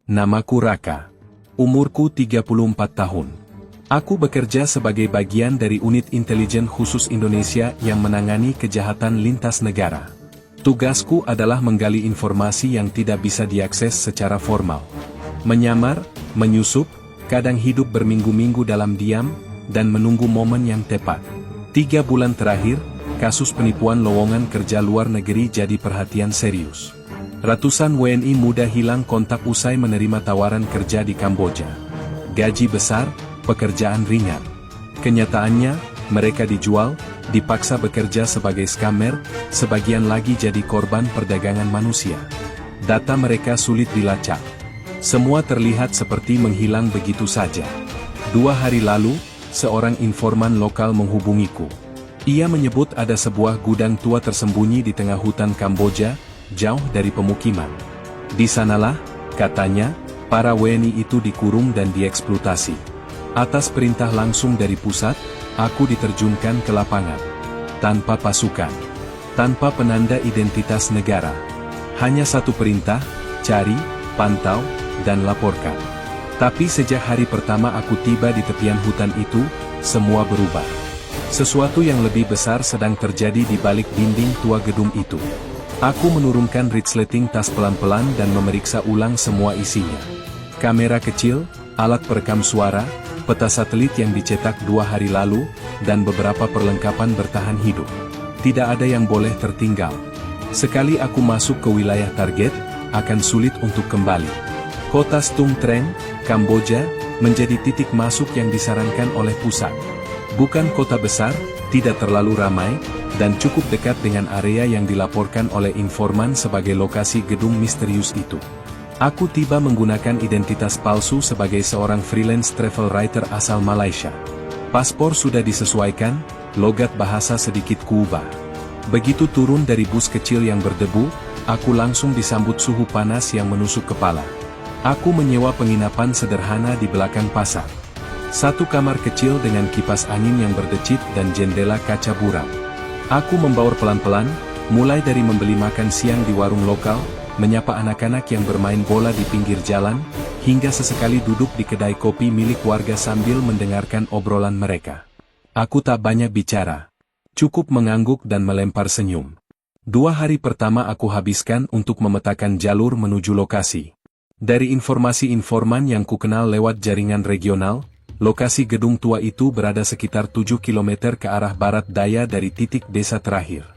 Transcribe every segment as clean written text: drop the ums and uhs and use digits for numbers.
Namaku Raka. Umurku 34 tahun. Aku bekerja sebagai bagian dari unit intelijen khusus Indonesia yang menangani kejahatan lintas negara. Tugasku adalah menggali informasi yang tidak bisa diakses secara formal. Menyamar, menyusup, kadang hidup berminggu-minggu dalam diam, dan menunggu momen yang tepat. 3 bulan terakhir, kasus penipuan lowongan kerja luar negeri jadi perhatian serius. Ratusan WNI muda hilang kontak usai menerima tawaran kerja di Kamboja. Gaji besar, pekerjaan ringan. Kenyataannya, mereka dijual, dipaksa bekerja sebagai scammer, sebagian lagi jadi korban perdagangan manusia. Data mereka sulit dilacak. Semua terlihat seperti menghilang begitu saja. 2 hari lalu, seorang informan lokal menghubungiku. Ia menyebut ada sebuah gudang tua tersembunyi di tengah hutan Kamboja, jauh dari pemukiman. Di sanalah, katanya, para WNI itu dikurung dan dieksploitasi. Atas perintah langsung dari pusat, aku diterjunkan ke lapangan. Tanpa pasukan. Tanpa penanda identitas negara. Hanya satu perintah, cari, pantau, dan laporkan. Tapi sejak hari pertama aku tiba di tepian hutan itu, semua berubah. Sesuatu yang lebih besar sedang terjadi di balik dinding tua gedung itu. Aku menurunkan resleting tas pelan-pelan dan memeriksa ulang semua isinya. Kamera kecil, alat perekam suara, peta satelit yang dicetak 2 hari lalu, dan beberapa perlengkapan bertahan hidup. Tidak ada yang boleh tertinggal. Sekali aku masuk ke wilayah target, akan sulit untuk kembali. Kota Stung Treng, Kamboja, menjadi titik masuk yang disarankan oleh pusat. Bukan kota besar, tidak terlalu ramai, dan cukup dekat dengan area yang dilaporkan oleh informan sebagai lokasi gedung misterius itu. Aku tiba menggunakan identitas palsu sebagai seorang freelance travel writer asal Malaysia. Paspor sudah disesuaikan, logat bahasa sedikit kuubah. Begitu turun dari bus kecil yang berdebu, aku langsung disambut suhu panas yang menusuk kepala. Aku menyewa penginapan sederhana di belakang pasar. 1 kamar kecil dengan kipas angin yang berdecit dan jendela kaca buram. Aku membaur pelan-pelan, mulai dari membeli makan siang di warung lokal, menyapa anak-anak yang bermain bola di pinggir jalan, hingga sesekali duduk di kedai kopi milik warga sambil mendengarkan obrolan mereka. Aku tak banyak bicara. Cukup mengangguk dan melempar senyum. 2 hari pertama aku habiskan untuk memetakan jalur menuju lokasi. Dari informasi informan yang kukenal lewat jaringan regional, lokasi gedung tua itu berada sekitar 7 km ke arah barat daya dari titik desa terakhir.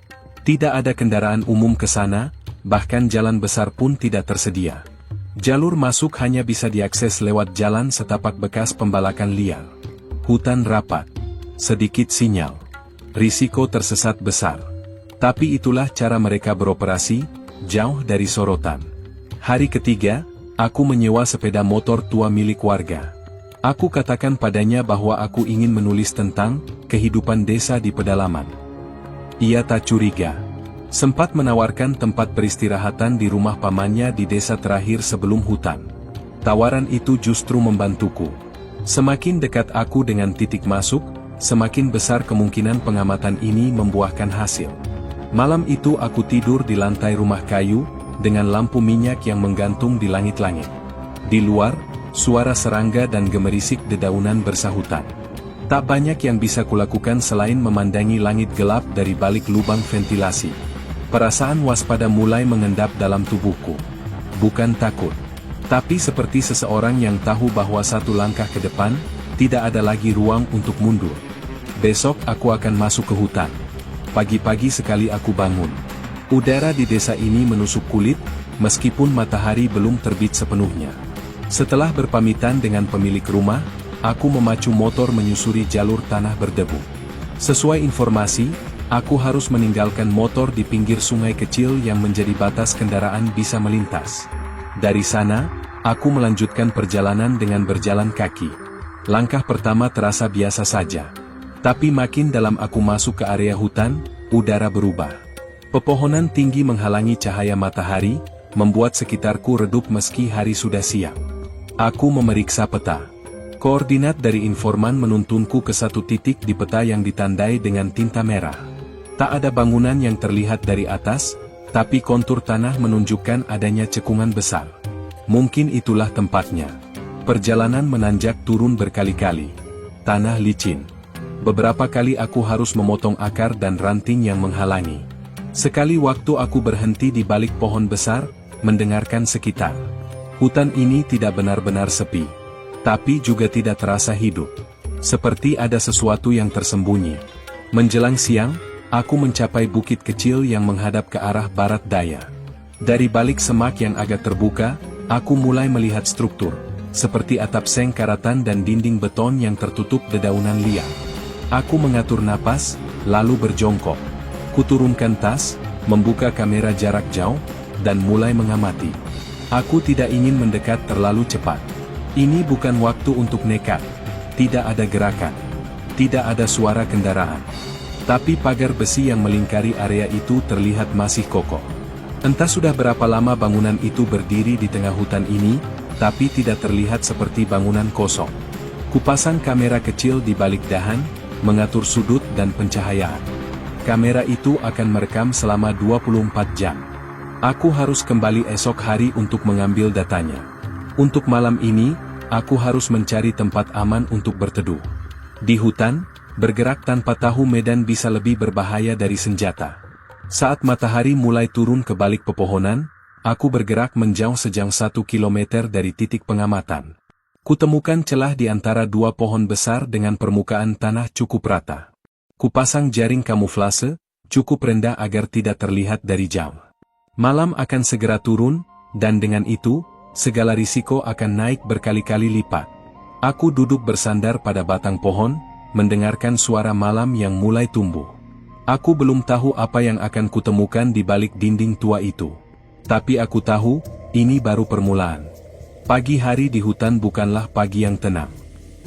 Tidak ada kendaraan umum ke sana, bahkan jalan besar pun tidak tersedia. Jalur masuk hanya bisa diakses lewat jalan setapak bekas pembalakan liar. Hutan rapat. Sedikit sinyal. Risiko tersesat besar. Tapi itulah cara mereka beroperasi, jauh dari sorotan. Hari ketiga, aku menyewa sepeda motor tua milik warga. Aku katakan padanya bahwa aku ingin menulis tentang kehidupan desa di pedalaman. Ia tak curiga. Sempat menawarkan tempat peristirahatan di rumah pamannya di desa terakhir sebelum hutan. Tawaran itu justru membantuku. Semakin dekat aku dengan titik masuk, semakin besar kemungkinan pengamatan ini membuahkan hasil. Malam itu aku tidur di lantai rumah kayu, dengan lampu minyak yang menggantung di langit-langit. Di luar, suara serangga dan gemerisik dedaunan bersahutan. Tak banyak yang bisa kulakukan selain memandangi langit gelap dari balik lubang ventilasi. Perasaan waspada mulai mengendap dalam tubuhku. Bukan takut. Tapi seperti seseorang yang tahu bahwa 1 langkah ke depan, tidak ada lagi ruang untuk mundur. Besok aku akan masuk ke hutan. Pagi-pagi sekali aku bangun. Udara di desa ini menusuk kulit, meskipun matahari belum terbit sepenuhnya. Setelah berpamitan dengan pemilik rumah, aku memacu motor menyusuri jalur tanah berdebu. Sesuai informasi, aku harus meninggalkan motor di pinggir sungai kecil yang menjadi batas kendaraan bisa melintas. Dari sana, aku melanjutkan perjalanan dengan berjalan kaki. Langkah pertama terasa biasa saja. Tapi makin dalam aku masuk ke area hutan, udara berubah. Pepohonan tinggi menghalangi cahaya matahari, membuat sekitarku redup meski hari sudah siang. Aku memeriksa peta. Koordinat dari informan menuntunku ke 1 titik di peta yang ditandai dengan tinta merah. Tak ada bangunan yang terlihat dari atas, tapi kontur tanah menunjukkan adanya cekungan besar. Mungkin itulah tempatnya. Perjalanan menanjak turun berkali-kali. Tanah licin. Beberapa kali aku harus memotong akar dan ranting yang menghalangi. Sekali waktu aku berhenti di balik pohon besar, mendengarkan sekitar. Hutan ini tidak benar-benar sepi, tapi juga tidak terasa hidup. Seperti ada sesuatu yang tersembunyi. Menjelang siang, aku mencapai bukit kecil yang menghadap ke arah barat daya. Dari balik semak yang agak terbuka, aku mulai melihat struktur, seperti atap seng karatan dan dinding beton yang tertutup dedaunan liar. Aku mengatur napas, lalu berjongkok. Kuturunkan tas, membuka kamera jarak jauh, dan mulai mengamati. Aku tidak ingin mendekat terlalu cepat. Ini bukan waktu untuk nekat. Tidak ada gerakan. Tidak ada suara kendaraan. Tapi pagar besi yang melingkari area itu terlihat masih kokoh. Entah sudah berapa lama bangunan itu berdiri di tengah hutan ini, tapi tidak terlihat seperti bangunan kosong. Kupasang kamera kecil di balik dahan, mengatur sudut dan pencahayaan. Kamera itu akan merekam selama 24 jam. Aku harus kembali esok hari untuk mengambil datanya. Untuk malam ini, aku harus mencari tempat aman untuk berteduh. Di hutan, bergerak tanpa tahu medan bisa lebih berbahaya dari senjata. Saat matahari mulai turun ke balik pepohonan, aku bergerak menjauh sejauh 1 kilometer dari titik pengamatan. Kutemukan celah di antara dua pohon besar dengan permukaan tanah cukup rata. Kupasang jaring kamuflase, cukup rendah agar tidak terlihat dari jauh. Malam akan segera turun, dan dengan itu, segala risiko akan naik berkali-kali lipat. Aku duduk bersandar pada batang pohon, mendengarkan suara malam yang mulai tumbuh. Aku belum tahu apa yang akan kutemukan di balik dinding tua itu. Tapi aku tahu, ini baru permulaan. Pagi hari di hutan bukanlah pagi yang tenang.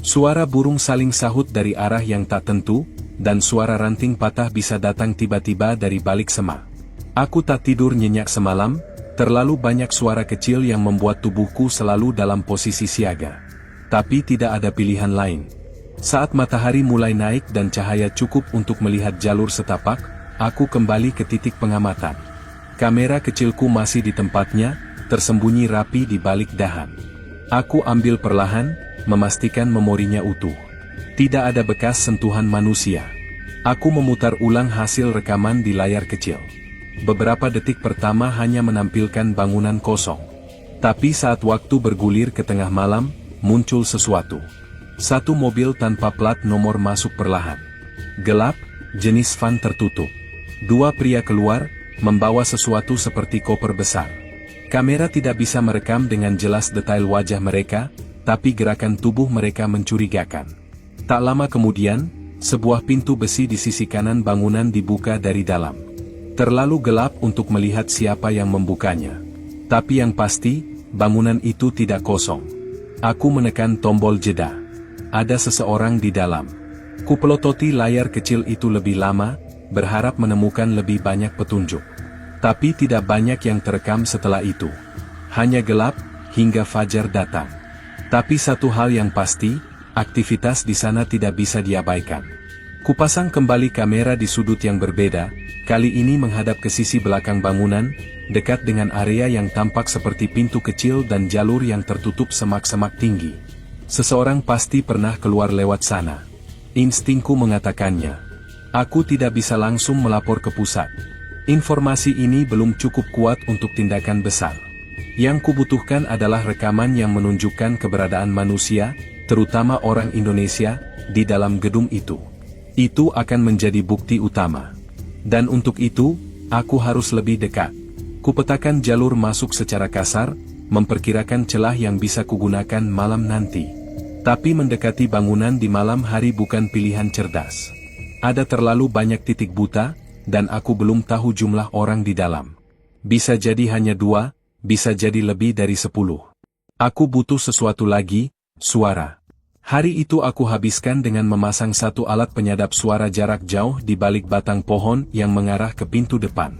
Suara burung saling sahut dari arah yang tak tentu, dan suara ranting patah bisa datang tiba-tiba dari balik semak. Aku tak tidur nyenyak semalam, terlalu banyak suara kecil yang membuat tubuhku selalu dalam posisi siaga. Tapi tidak ada pilihan lain. Saat matahari mulai naik dan cahaya cukup untuk melihat jalur setapak, aku kembali ke titik pengamatan. Kamera kecilku masih di tempatnya, tersembunyi rapi di balik dahan. Aku ambil perlahan, memastikan memorinya utuh. Tidak ada bekas sentuhan manusia. Aku memutar ulang hasil rekaman di layar kecil. Beberapa detik pertama hanya menampilkan bangunan kosong. Tapi saat waktu bergulir ke tengah malam, muncul sesuatu. Satu mobil tanpa plat nomor masuk perlahan. Gelap, jenis van tertutup. Dua pria keluar, membawa sesuatu seperti koper besar. Kamera tidak bisa merekam dengan jelas detail wajah mereka, tapi gerakan tubuh mereka mencurigakan. Tak lama kemudian, sebuah pintu besi di sisi kanan bangunan dibuka dari dalam. Terlalu gelap untuk melihat siapa yang membukanya. Tapi yang pasti, bangunan itu tidak kosong. Aku menekan tombol jeda. Ada seseorang di dalam. Kupelototi layar kecil itu lebih lama, berharap menemukan lebih banyak petunjuk. Tapi tidak banyak yang terekam setelah itu. Hanya gelap, hingga fajar datang. Tapi satu hal yang pasti, aktivitas di sana tidak bisa diabaikan. Kupasang kembali kamera di sudut yang berbeda, kali ini menghadap ke sisi belakang bangunan, dekat dengan area yang tampak seperti pintu kecil dan jalur yang tertutup semak-semak tinggi. Seseorang pasti pernah keluar lewat sana. Instingku mengatakannya. Aku tidak bisa langsung melapor ke pusat. Informasi ini belum cukup kuat untuk tindakan besar. Yang kubutuhkan adalah rekaman yang menunjukkan keberadaan manusia, terutama orang Indonesia, di dalam gedung itu. Itu akan menjadi bukti utama. Dan untuk itu, aku harus lebih dekat. Kupetakan jalur masuk secara kasar, memperkirakan celah yang bisa kugunakan malam nanti. Tapi mendekati bangunan di malam hari bukan pilihan cerdas. Ada terlalu banyak titik buta, dan aku belum tahu jumlah orang di dalam. Bisa jadi hanya 2, bisa jadi lebih dari 10. Aku butuh sesuatu lagi, suara. Hari itu aku habiskan dengan memasang satu alat penyadap suara jarak jauh di balik batang pohon yang mengarah ke pintu depan.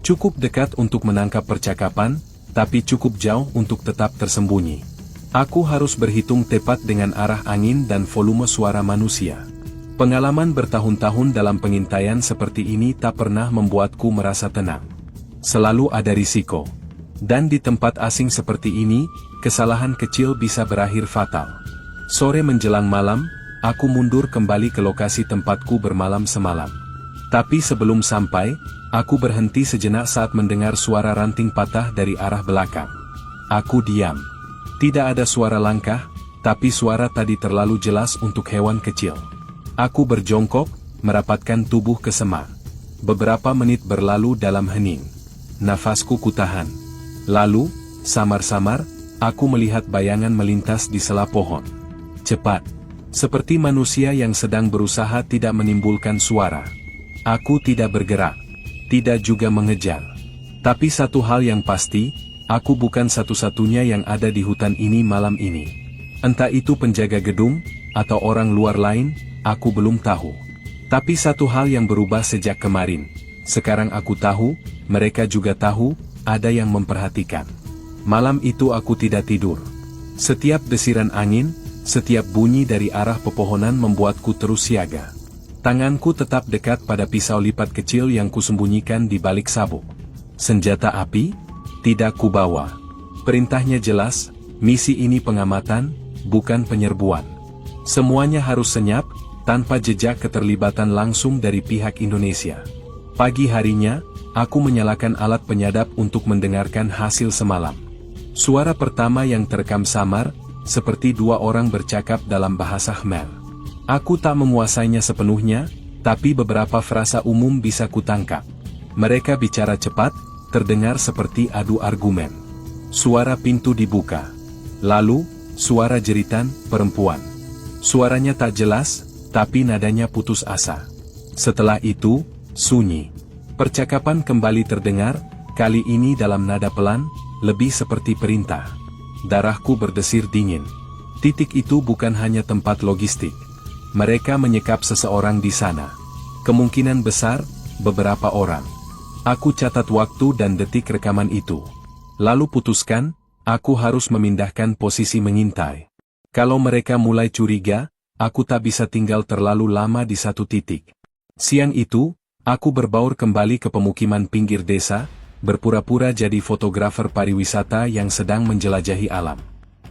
Cukup dekat untuk menangkap percakapan, tapi cukup jauh untuk tetap tersembunyi. Aku harus berhitung tepat dengan arah angin dan volume suara manusia. Pengalaman bertahun-tahun dalam pengintaian seperti ini tak pernah membuatku merasa tenang. Selalu ada risiko. Dan di tempat asing seperti ini, kesalahan kecil bisa berakhir fatal. Sore menjelang malam, aku mundur kembali ke lokasi tempatku bermalam semalam. Tapi sebelum sampai, aku berhenti sejenak saat mendengar suara ranting patah dari arah belakang. Aku diam. Tidak ada suara langkah, tapi suara tadi terlalu jelas untuk hewan kecil. Aku berjongkok, merapatkan tubuh ke semak. Beberapa menit berlalu dalam hening. Nafasku kutahan. Lalu, samar-samar, aku melihat bayangan melintas di sela pohon. Cepat. Seperti manusia yang sedang berusaha tidak menimbulkan suara. Aku tidak bergerak. Tidak juga mengejar. Tapi satu hal yang pasti, aku bukan satu-satunya yang ada di hutan ini malam ini. Entah itu penjaga gedung, atau orang luar lain, aku belum tahu. Tapi satu hal yang berubah sejak kemarin. Sekarang aku tahu, mereka juga tahu, ada yang memperhatikan. Malam itu aku tidak tidur. Setiap desiran angin, setiap bunyi dari arah pepohonan membuatku terus siaga. Tanganku tetap dekat pada pisau lipat kecil yang kusembunyikan di balik sabuk. Senjata api? Tidak kubawa. Perintahnya jelas, misi ini pengamatan, bukan penyerbuan. Semuanya harus senyap, tanpa jejak keterlibatan langsung dari pihak Indonesia. Pagi harinya, aku menyalakan alat penyadap untuk mendengarkan hasil semalam. Suara pertama yang terekam samar, seperti dua orang bercakap dalam bahasa Khmer. Aku tak menguasainya sepenuhnya, tapi beberapa frasa umum bisa kutangkap. Mereka bicara cepat, terdengar seperti adu argumen. Suara pintu dibuka. Lalu, suara jeritan perempuan. Suaranya tak jelas, tapi nadanya putus asa. Setelah itu, sunyi. Percakapan kembali terdengar, kali ini dalam nada pelan, lebih seperti perintah. Darahku berdesir dingin. Titik itu bukan hanya tempat logistik. Mereka menyekap seseorang di sana. Kemungkinan besar, beberapa orang. Aku catat waktu dan detik rekaman itu. Lalu putuskan, aku harus memindahkan posisi mengintai. Kalau mereka mulai curiga, aku tak bisa tinggal terlalu lama di satu titik. Siang itu, aku berbaur kembali ke pemukiman pinggir desa, berpura-pura jadi fotografer pariwisata yang sedang menjelajahi alam.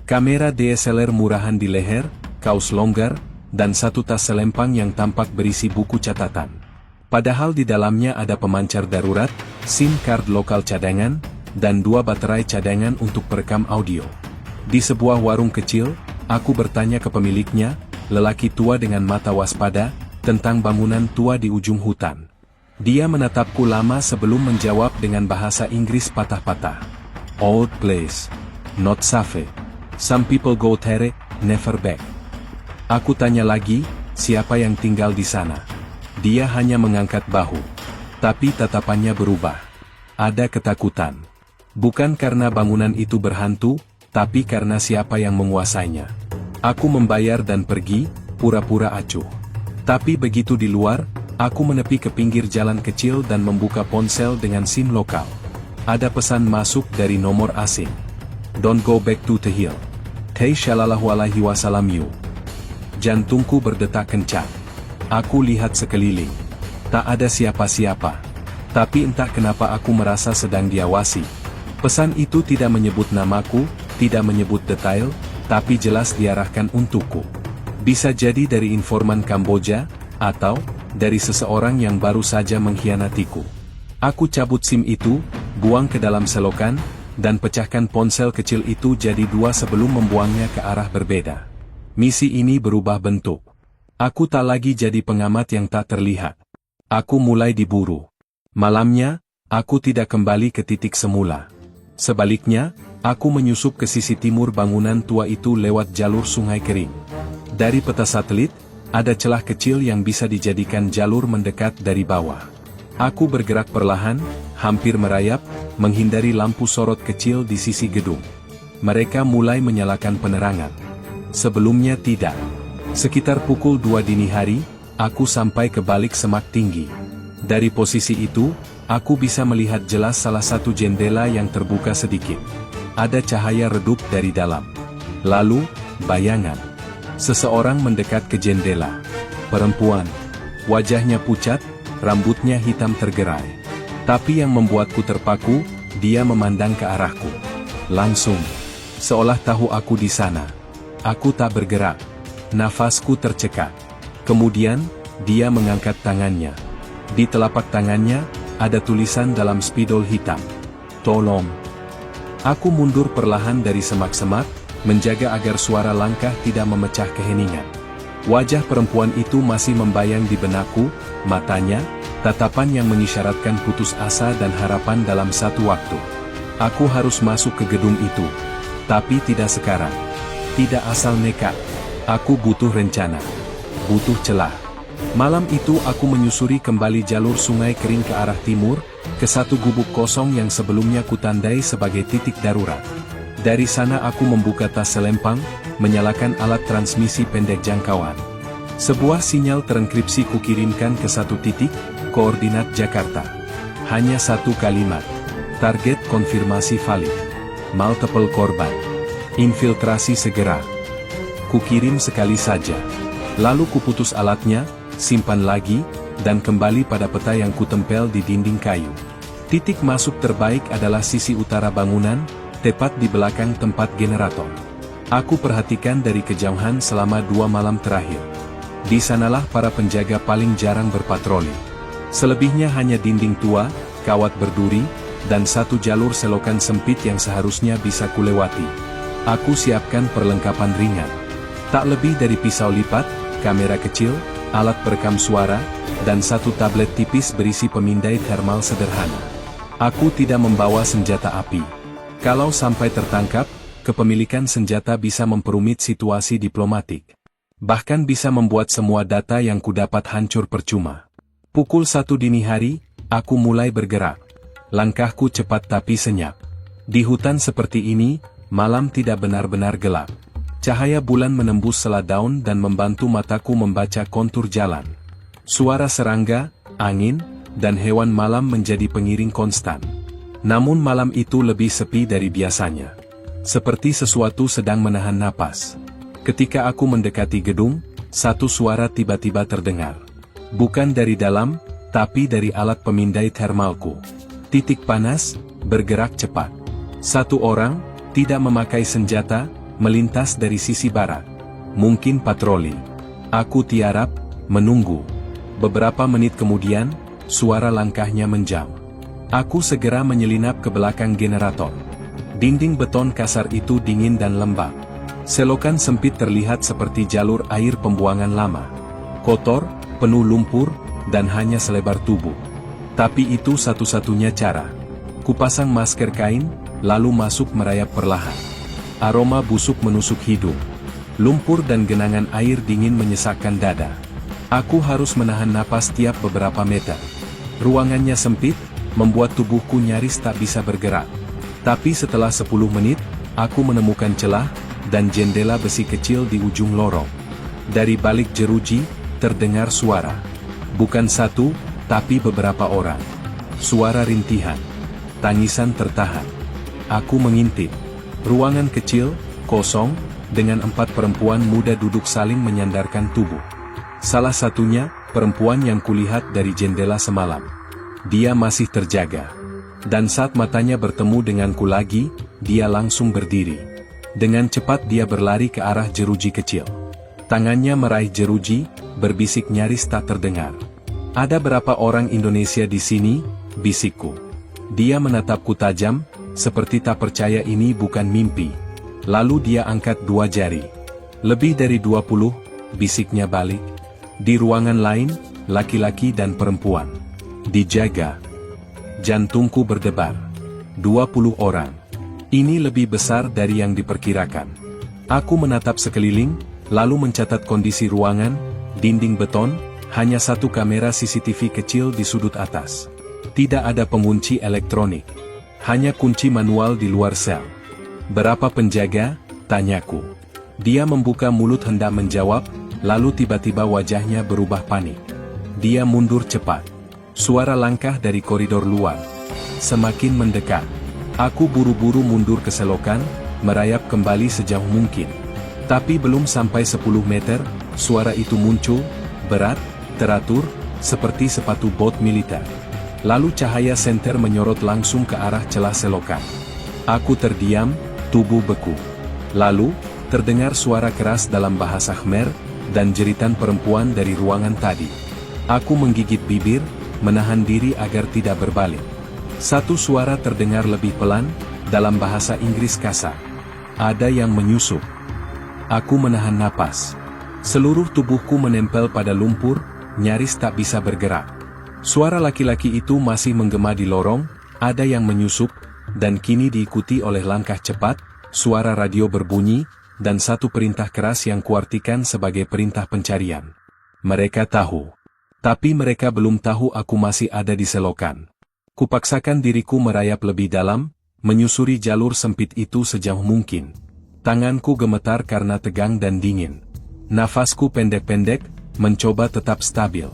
Kamera DSLR murahan di leher, kaos longgar, dan satu tas selempang yang tampak berisi buku catatan. Padahal di dalamnya ada pemancar darurat, SIM card lokal cadangan, dan 2 baterai cadangan untuk perekam audio. Di sebuah warung kecil, aku bertanya ke pemiliknya, lelaki tua dengan mata waspada, tentang bangunan tua di ujung hutan. Dia menatapku lama sebelum menjawab dengan bahasa Inggris patah-patah. Old place. Not safe. Some people go there, never back. Aku tanya lagi, siapa yang tinggal di sana? Dia hanya mengangkat bahu. Tapi tatapannya berubah. Ada ketakutan. Bukan karena bangunan itu berhantu, tapi karena siapa yang menguasainya. Aku membayar dan pergi, pura-pura acuh. Tapi begitu di luar, aku menepi ke pinggir jalan kecil dan membuka ponsel dengan SIM lokal. Ada pesan masuk dari nomor asing. Don't go back to the hill. Hey shallallahu alaihi wasallam you. Jantungku berdetak kencang. Aku lihat sekeliling. Tak ada siapa-siapa. Tapi entah kenapa aku merasa sedang diawasi. Pesan itu tidak menyebut namaku, tidak menyebut detail, tapi jelas diarahkan untukku. Bisa jadi dari informan Kamboja, atau dari seseorang yang baru saja mengkhianatiku. Aku cabut SIM itu, buang ke dalam selokan, dan pecahkan ponsel kecil itu jadi 2 sebelum membuangnya ke arah berbeda. Misi ini berubah bentuk. Aku tak lagi jadi pengamat yang tak terlihat. Aku mulai diburu. Malamnya, aku tidak kembali ke titik semula. Sebaliknya, aku menyusup ke sisi timur bangunan tua itu lewat jalur sungai kering. Dari peta satelit, ada celah kecil yang bisa dijadikan jalur mendekat dari bawah. Aku bergerak perlahan, hampir merayap, menghindari lampu sorot kecil di sisi gedung. Mereka mulai menyalakan penerangan. Sebelumnya tidak. Sekitar pukul 2 dini hari, aku sampai ke balik semak tinggi. Dari posisi itu, aku bisa melihat jelas salah satu jendela yang terbuka sedikit. Ada cahaya redup dari dalam. Lalu, bayangan. Seseorang mendekat ke jendela. Perempuan. Wajahnya pucat, rambutnya hitam tergerai. Tapi yang membuatku terpaku, dia memandang ke arahku. Langsung. Seolah tahu aku di sana. Aku tak bergerak. Nafasku tercekat. Kemudian, dia mengangkat tangannya. Di telapak tangannya, ada tulisan dalam spidol hitam. Tolong. Aku mundur perlahan dari semak-semak, menjaga agar suara langkah tidak memecah keheningan. Wajah perempuan itu masih membayang di benakku, matanya, tatapan yang mengisyaratkan putus asa dan harapan dalam satu waktu. Aku harus masuk ke gedung itu. Tapi tidak sekarang. Tidak asal nekat. Aku butuh rencana. Butuh celah. Malam itu aku menyusuri kembali jalur sungai kering ke arah timur, ke satu gubuk kosong yang sebelumnya kutandai sebagai titik darurat. Dari sana aku membuka tas selempang, menyalakan alat transmisi pendek jangkauan. Sebuah sinyal terenkripsi kukirimkan ke satu titik, koordinat Jakarta. Hanya satu kalimat. Target konfirmasi valid. Multiple korban. Infiltrasi segera. Kukirim sekali saja. Lalu kuputus alatnya, simpan lagi, dan kembali pada peta yang kutempel di dinding kayu. Titik masuk terbaik adalah sisi utara bangunan, tepat di belakang tempat generator. Aku perhatikan dari kejauhan selama 2 malam terakhir. Di sanalah para penjaga paling jarang berpatroli. Selebihnya hanya dinding tua, kawat berduri, dan satu jalur selokan sempit yang seharusnya bisa kulewati. Aku siapkan perlengkapan ringan. Tak lebih dari pisau lipat, kamera kecil, alat perekam suara, dan satu tablet tipis berisi pemindai thermal sederhana. Aku tidak membawa senjata api. Kalau sampai tertangkap, kepemilikan senjata bisa memperumit situasi diplomatik. Bahkan bisa membuat semua data yang kudapat hancur percuma. Pukul 1 dini hari, aku mulai bergerak. Langkahku cepat tapi senyap. Di hutan seperti ini, malam tidak benar-benar gelap. Cahaya bulan menembus sela daun dan membantu mataku membaca kontur jalan. Suara serangga, angin, dan hewan malam menjadi pengiring konstan. Namun malam itu lebih sepi dari biasanya. Seperti sesuatu sedang menahan napas. Ketika aku mendekati gedung, satu suara tiba-tiba terdengar. Bukan dari dalam, tapi dari alat pemindai thermalku. Titik panas, bergerak cepat. Satu orang, tidak memakai senjata, melintas dari sisi barat. Mungkin patroli. Aku tiarap, menunggu. Beberapa menit kemudian, suara langkahnya menjam. Aku segera menyelinap ke belakang generator. Dinding beton kasar itu dingin dan lembab. Selokan sempit terlihat seperti jalur air pembuangan lama. Kotor, penuh lumpur, dan hanya selebar tubuh. Tapi itu satu-satunya cara. Kupasang masker kain, lalu masuk merayap perlahan. Aroma busuk menusuk hidung. Lumpur dan genangan air dingin menyesakkan dada. Aku harus menahan napas tiap beberapa meter. Ruangannya sempit, membuat tubuhku nyaris tak bisa bergerak. Tapi setelah 10 menit, aku menemukan celah, dan jendela besi kecil di ujung lorong. Dari balik jeruji, terdengar suara. Bukan satu, tapi beberapa orang. Suara rintihan. Tangisan tertahan. Aku mengintip. Ruangan kecil, kosong, dengan 4 perempuan muda duduk saling menyandarkan tubuh. Salah satunya, perempuan yang kulihat dari jendela semalam. Dia masih terjaga. Dan saat matanya bertemu denganku lagi, dia langsung berdiri. Dengan cepat dia berlari ke arah jeruji kecil. Tangannya meraih jeruji, berbisik nyaris tak terdengar. Ada berapa orang Indonesia di sini, bisikku. Dia menatapku tajam, seperti tak percaya ini bukan mimpi. Lalu dia angkat 2 jari. Lebih dari 20, bisiknya balik. Di ruangan lain, laki-laki dan perempuan. Dijaga. Jantungku berdebar. 20 orang. Ini lebih besar dari yang diperkirakan. Aku menatap sekeliling, lalu mencatat kondisi ruangan, dinding beton, hanya satu kamera CCTV kecil di sudut atas. Tidak ada pengunci elektronik. Hanya kunci manual di luar sel. Berapa penjaga? Tanyaku. Dia membuka mulut hendak menjawab, lalu tiba-tiba wajahnya berubah panik. Dia mundur cepat. Suara langkah dari koridor luar. Semakin mendekat. Aku buru-buru mundur ke selokan, merayap kembali sejauh mungkin. Tapi belum sampai 10 meter, suara itu muncul, berat, teratur, seperti sepatu bot militer. Lalu cahaya senter menyorot langsung ke arah celah selokan. Aku terdiam, tubuh beku. Lalu, terdengar suara keras dalam bahasa Khmer, dan jeritan perempuan dari ruangan tadi. Aku menggigit bibir, menahan diri agar tidak berbalik. Satu suara terdengar lebih pelan, dalam bahasa Inggris kasar. Ada yang menyusup. Aku menahan napas. Seluruh tubuhku menempel pada lumpur, nyaris tak bisa bergerak. Suara laki-laki itu masih menggema di lorong, ada yang menyusup, dan kini diikuti oleh langkah cepat, suara radio berbunyi, dan satu perintah keras yang kuartikan sebagai perintah pencarian. Mereka tahu. Tapi mereka belum tahu aku masih ada di selokan. Kupaksakan diriku merayap lebih dalam, menyusuri jalur sempit itu sejauh mungkin. Tanganku gemetar karena tegang dan dingin. Nafasku pendek-pendek, mencoba tetap stabil.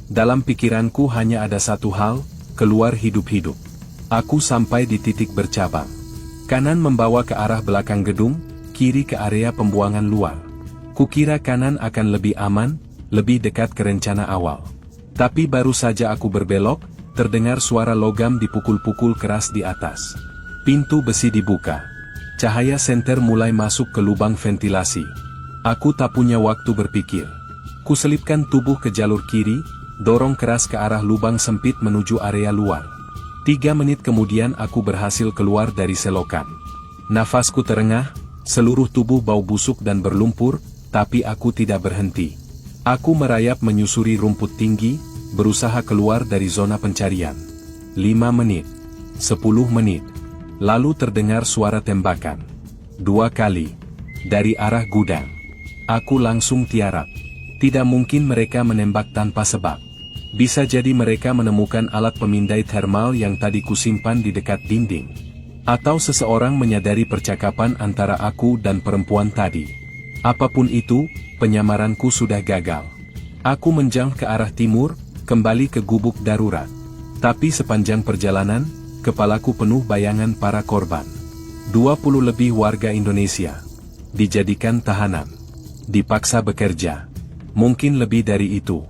Dalam pikiranku hanya ada satu hal, keluar hidup-hidup. Aku sampai di titik bercabang. Kanan membawa ke arah belakang gedung, kiri ke area pembuangan luar. Kukira kanan akan lebih aman, lebih dekat ke rencana awal. Tapi baru saja aku berbelok, terdengar suara logam dipukul-pukul keras di atas. Pintu besi dibuka. Cahaya senter mulai masuk ke lubang ventilasi. Aku tak punya waktu berpikir. Kuselipkan tubuh ke jalur kiri, dorong keras ke arah lubang sempit menuju area luar. 3 menit kemudian aku berhasil keluar dari selokan. Nafasku terengah, seluruh tubuh bau busuk dan berlumpur, tapi aku tidak berhenti. Aku merayap menyusuri rumput tinggi, berusaha keluar dari zona pencarian. 5 menit. 10 menit. Lalu terdengar suara tembakan. 2 kali. Dari arah gudang. Aku langsung tiarap. Tidak mungkin mereka menembak tanpa sebab. Bisa jadi mereka menemukan alat pemindai thermal yang tadi kusimpan di dekat dinding. Atau seseorang menyadari percakapan antara aku dan perempuan tadi. Apapun itu, penyamaranku sudah gagal. Aku menjauh ke arah timur, kembali ke gubuk darurat. Tapi sepanjang perjalanan, kepalaku penuh bayangan para korban. 20 lebih warga Indonesia. Dijadikan tahanan. Dipaksa bekerja. Mungkin lebih dari itu.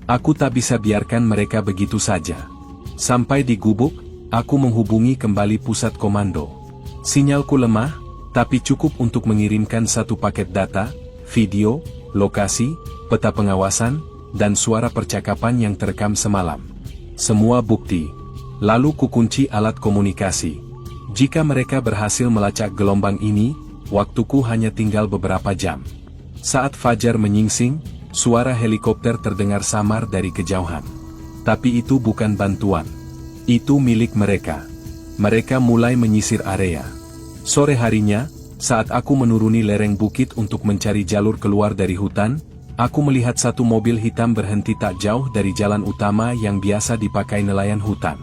Aku tak bisa biarkan mereka begitu saja. Sampai di gubuk, aku menghubungi kembali pusat komando. Sinyalku lemah, tapi cukup untuk mengirimkan satu paket data, video, lokasi, peta pengawasan, dan suara percakapan yang terekam semalam. Semua bukti. Lalu kukunci alat komunikasi. Jika mereka berhasil melacak gelombang ini, waktuku hanya tinggal beberapa jam. Saat fajar menyingsing, suara helikopter terdengar samar dari kejauhan. Tapi itu bukan bantuan. Itu milik mereka. Mereka mulai menyisir area. Sore harinya, saat aku menuruni lereng bukit untuk mencari jalur keluar dari hutan, aku melihat satu mobil hitam berhenti tak jauh dari jalan utama yang biasa dipakai nelayan hutan.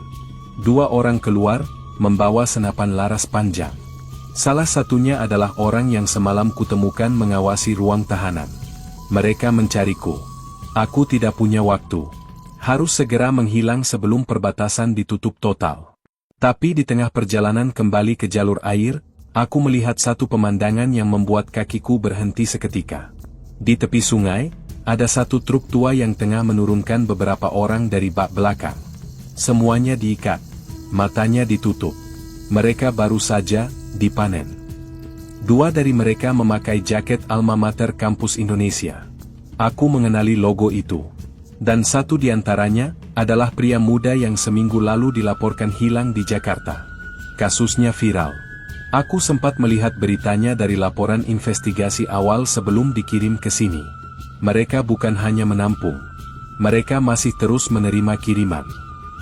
2 orang keluar, membawa senapan laras panjang. Salah satunya adalah orang yang semalam kutemukan mengawasi ruang tahanan. Mereka mencariku. Aku tidak punya waktu. Harus segera menghilang sebelum perbatasan ditutup total. Tapi di tengah perjalanan kembali ke jalur air, aku melihat satu pemandangan yang membuat kakiku berhenti seketika. Di tepi sungai, ada satu truk tua yang tengah menurunkan beberapa orang dari bak belakang. Semuanya diikat. Matanya ditutup. Mereka baru saja dipanen. 2 dari mereka memakai jaket alma mater kampus Indonesia. Aku mengenali logo itu. Dan satu di antaranya adalah pria muda yang seminggu lalu dilaporkan hilang di Jakarta. Kasusnya viral. Aku sempat melihat beritanya dari laporan investigasi awal sebelum dikirim ke sini. Mereka bukan hanya menampung. Mereka masih terus menerima kiriman.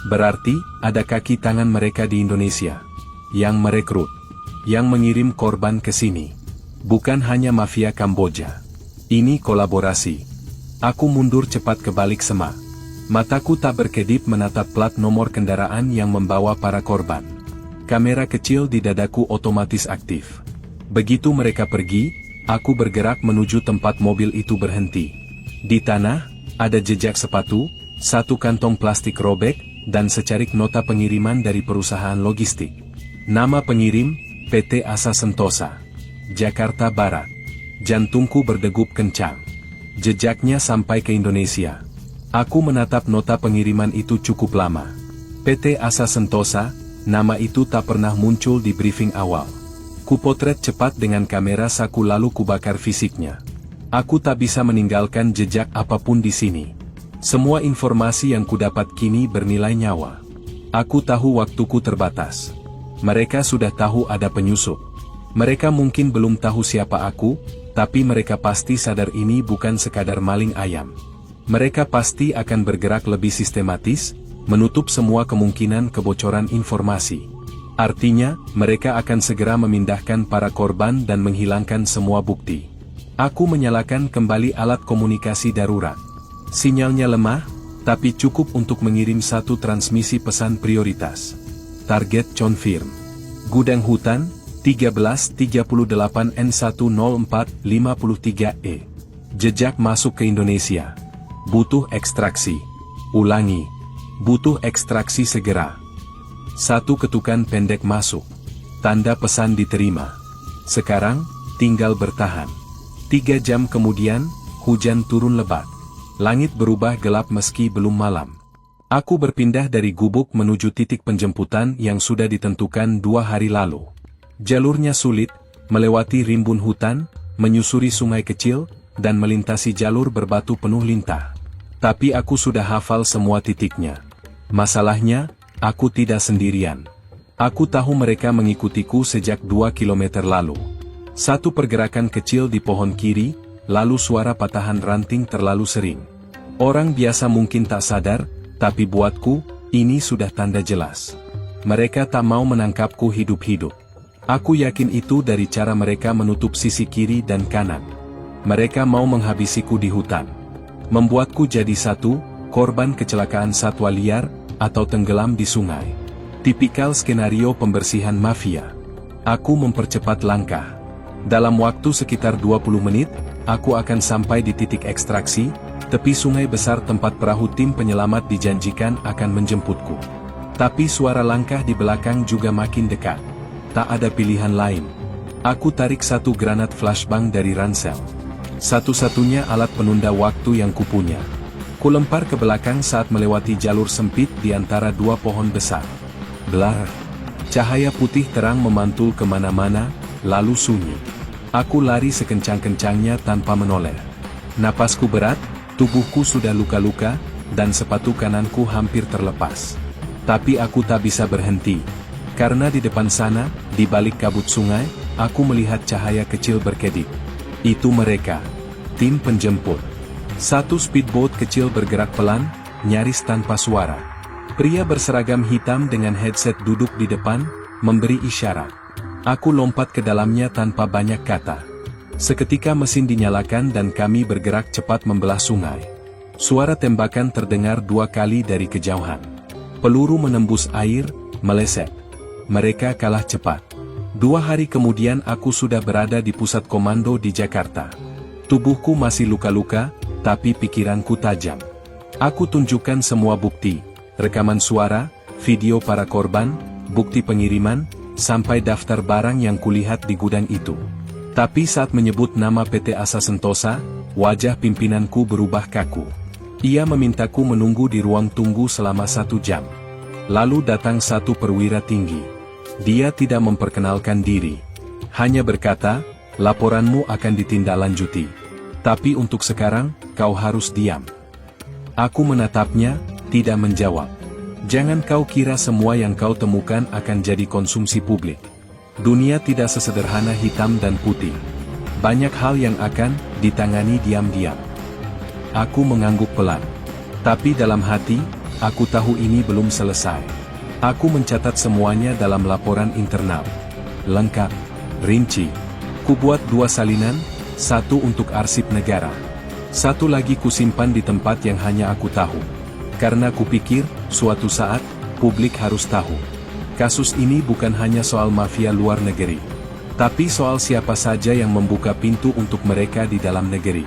Berarti, ada kaki tangan mereka di Indonesia. Yang merekrut. Yang mengirim korban ke sini. Bukan hanya mafia Kamboja. Ini kolaborasi. Aku mundur cepat ke balik semak. Mataku tak berkedip menatap plat nomor kendaraan yang membawa para korban. Kamera kecil di dadaku otomatis aktif. Begitu mereka pergi, aku bergerak menuju tempat mobil itu berhenti. Di tanah, ada jejak sepatu, satu kantong plastik robek, dan secarik nota pengiriman dari perusahaan logistik. Nama pengirim, PT Asa Sentosa. Jakarta Barat. Jantungku berdegup kencang. Jejaknya sampai ke Indonesia. Aku menatap nota pengiriman itu cukup lama. PT Asa Sentosa, nama itu tak pernah muncul di briefing awal. Kupotret cepat dengan kamera saku lalu kubakar fisiknya. Aku tak bisa meninggalkan jejak apapun di sini. Semua informasi yang kudapat kini bernilai nyawa. Aku tahu waktuku terbatas. Mereka sudah tahu ada penyusup. Mereka mungkin belum tahu siapa aku, tapi mereka pasti sadar ini bukan sekadar maling ayam. Mereka pasti akan bergerak lebih sistematis, menutup semua kemungkinan kebocoran informasi. Artinya, mereka akan segera memindahkan para korban dan menghilangkan semua bukti. Aku menyalakan kembali alat komunikasi darurat. Sinyalnya lemah, tapi cukup untuk mengirim satu transmisi pesan prioritas. Target confirm. Gudang hutan, 1338N10453E. Jejak masuk ke Indonesia. Butuh ekstraksi. Ulangi. Butuh ekstraksi segera. Satu ketukan pendek masuk. Tanda pesan diterima. Sekarang, tinggal bertahan. 3 jam kemudian, hujan turun lebat. Langit berubah gelap meski belum malam. Aku berpindah dari gubuk menuju titik penjemputan yang sudah ditentukan 2 hari lalu. Jalurnya sulit, melewati rimbun hutan, menyusuri sungai kecil, dan melintasi jalur berbatu penuh lintah. Tapi aku sudah hafal semua titiknya. Masalahnya, aku tidak sendirian. Aku tahu mereka mengikutiku sejak 2 kilometer lalu. Satu pergerakan kecil di pohon kiri, lalu suara patahan ranting terlalu sering. Orang biasa mungkin tak sadar, tapi buatku, ini sudah tanda jelas. Mereka tak mau menangkapku hidup-hidup. Aku yakin itu dari cara mereka menutup sisi kiri dan kanan. Mereka mau menghabisiku di hutan. Membuatku jadi satu, korban kecelakaan satwa liar, atau tenggelam di sungai. Tipikal skenario pembersihan mafia. Aku mempercepat langkah. Dalam waktu sekitar 20 menit, aku akan sampai di titik ekstraksi, tepi sungai besar tempat perahu tim penyelamat dijanjikan akan menjemputku. Tapi suara langkah di belakang juga makin dekat. Tak ada pilihan lain. Aku tarik satu granat flashbang dari ransel. Satu-satunya alat penunda waktu yang kupunya. Kulempar ke belakang saat melewati jalur sempit di antara 2 pohon besar. Blar. Cahaya putih terang memantul kemana-mana, lalu sunyi. Aku lari sekencang-kencangnya tanpa menoleh. Napasku berat, tubuhku sudah luka-luka, dan sepatu kananku hampir terlepas. Tapi aku tak bisa berhenti. Karena di depan sana, di balik kabut sungai, aku melihat cahaya kecil berkedip. Itu mereka. Tim penjemput. Satu speedboat kecil bergerak pelan, nyaris tanpa suara. Pria berseragam hitam dengan headset duduk di depan, memberi isyarat. Aku lompat ke dalamnya tanpa banyak kata. Seketika mesin dinyalakan dan kami bergerak cepat membelah sungai. Suara tembakan terdengar 2 kali dari kejauhan. Peluru menembus air, meleset. Mereka kalah cepat. 2 hari kemudian aku sudah berada di pusat komando di Jakarta. Tubuhku masih luka-luka, tapi pikiranku tajam. Aku tunjukkan semua bukti, rekaman suara, video para korban, bukti pengiriman, sampai daftar barang yang kulihat di gudang itu. Tapi saat menyebut nama PT Asa Sentosa, wajah pimpinanku berubah kaku. Ia memintaku menunggu di ruang tunggu selama 1 jam. Lalu datang satu perwira tinggi. Dia tidak memperkenalkan diri. Hanya berkata, laporanmu akan ditindaklanjuti. Tapi untuk sekarang, kau harus diam. Aku menatapnya, tidak menjawab. Jangan kau kira semua yang kau temukan akan jadi konsumsi publik. Dunia tidak sesederhana hitam dan putih. Banyak hal yang akan ditangani diam-diam. Aku mengangguk pelan. Tapi dalam hati, aku tahu ini belum selesai. Aku mencatat semuanya dalam laporan internal. Lengkap, rinci. Kubuat 2 salinan, 1 untuk arsip negara. 1 lagi kusimpan di tempat yang hanya aku tahu. Karena kupikir, suatu saat, publik harus tahu. Kasus ini bukan hanya soal mafia luar negeri. Tapi soal siapa saja yang membuka pintu untuk mereka di dalam negeri.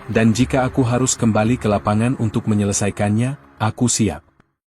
Dan jika aku harus kembali ke lapangan untuk menyelesaikannya, aku siap.